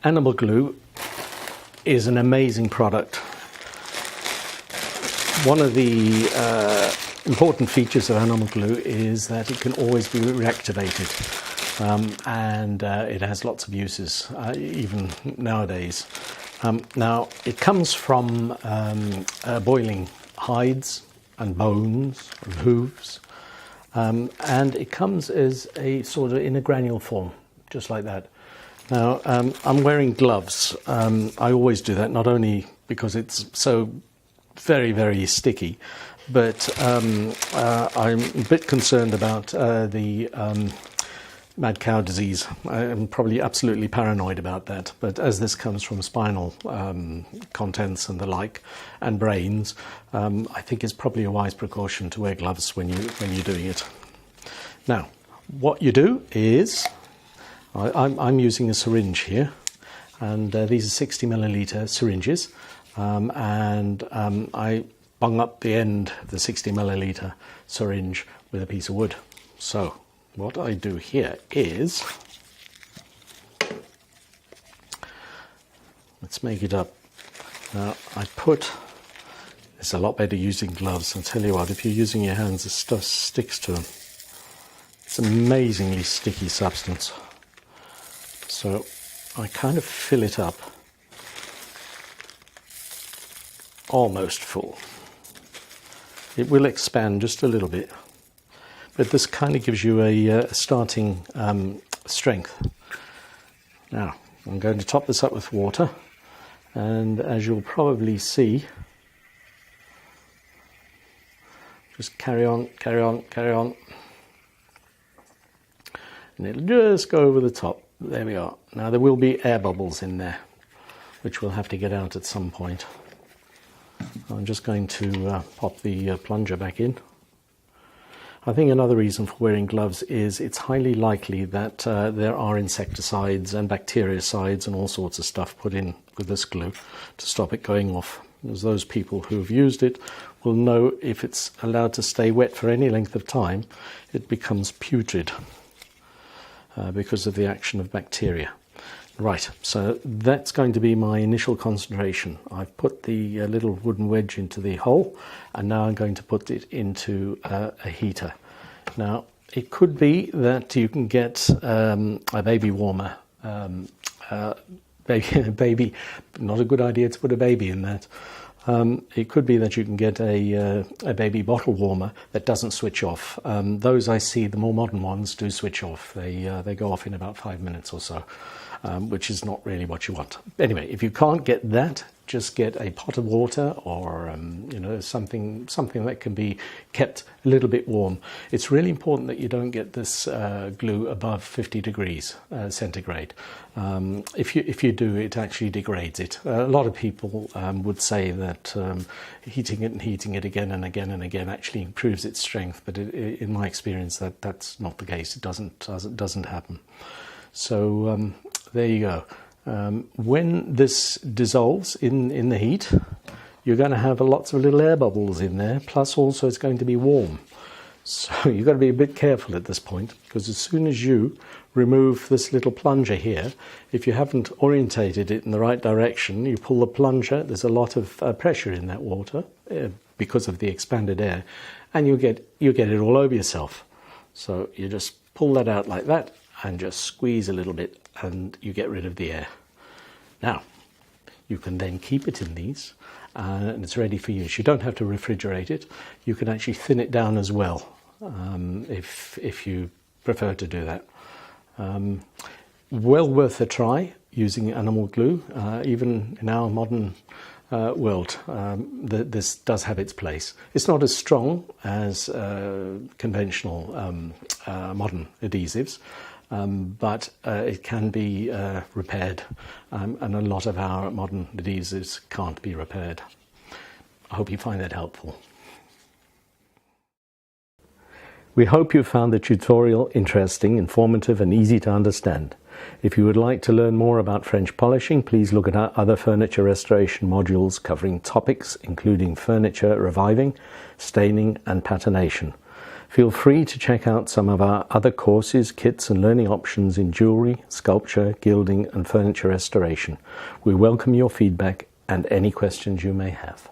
Animal glue is an amazing product. One of the important features of animal glue is that it can always be reactivated, and it has lots of uses, even nowadays. Now, it comes from boiling hides and bones and hooves, and it comes as a sort of in a granule form, just like that. Now, I'm wearing gloves. I always do that, not only because it's so very, very sticky, but I'm a bit concerned about the mad cow disease. I'm probably absolutely paranoid about that, but as this comes from spinal contents and the like, and brains, I think it's probably a wise precaution to wear gloves when you're doing it. Now, what you do is, I'm using a syringe here, and these are 60 milliliter syringes, and I bung up the end of the 60 milliliter syringe with a piece of wood. So what I do here is, let's make it up. Now it's a lot better using gloves. I'll tell you what, if you're using your hands, the stuff sticks to them. It's an amazingly sticky substance. So I kind of fill it up almost full. It will expand just a little bit, but this kind of gives you a starting strength. Now, I'm going to top this up with water, and as you'll probably see, just carry on, and it'll just go over the top. There we are. Now, there will be air bubbles in there, which we'll have to get out at some point. I'm just going to pop the plunger back in. I think another reason for wearing gloves is it's highly likely that there are insecticides and bactericides and all sorts of stuff put in with this glue to stop it going off. As those people who have used it will know, if it's allowed to stay wet for any length of time, it becomes putrid because of the action of bacteria. Right, so that's going to be my initial concentration. I've put the little wooden wedge into the hole, and now I'm going to put it into a heater. Now, it could be that you can get a baby warmer. Baby, not a good idea to put a baby in that. It could be that you can get a baby bottle warmer that doesn't switch off. Those I see, the more modern ones, do switch off. They go off in about 5 minutes or so. Which is not really what you want. Anyway, if you can't get that, just get a pot of water, or something that can be kept a little bit warm. It's really important that you don't get this glue above 50 degrees centigrade. If you do, it actually degrades it. A lot of people would say that heating it again and again and again actually improves its strength, but in my experience, that's not the case. It doesn't happen. So there you go. When this dissolves in the heat, you're going to have lots of little air bubbles in there, plus also it's going to be warm. So you've got to be a bit careful at this point, because as soon as you remove this little plunger here, if you haven't orientated it in the right direction, you pull the plunger, there's a lot of pressure in that water because of the expanded air, and you get it all over yourself. So you just pull that out like that, and just squeeze a little bit, and you get rid of the air. Now, you can then keep it in these, and it's ready for use. You don't have to refrigerate it. You can actually thin it down as well, if you prefer to do that. Well worth a try using animal glue. Even in our modern world, this does have its place. It's not as strong as conventional modern adhesives, but it can be repaired, and a lot of our modern adhesives can't be repaired. I hope you find that helpful. We hope you found the tutorial interesting, informative and easy to understand. If you would like to learn more about French polishing, please look at our other furniture restoration modules covering topics including furniture reviving, staining and patination. Feel free to check out some of our other courses, kits and learning options in jewellery, sculpture, gilding and furniture restoration. We welcome your feedback and any questions you may have.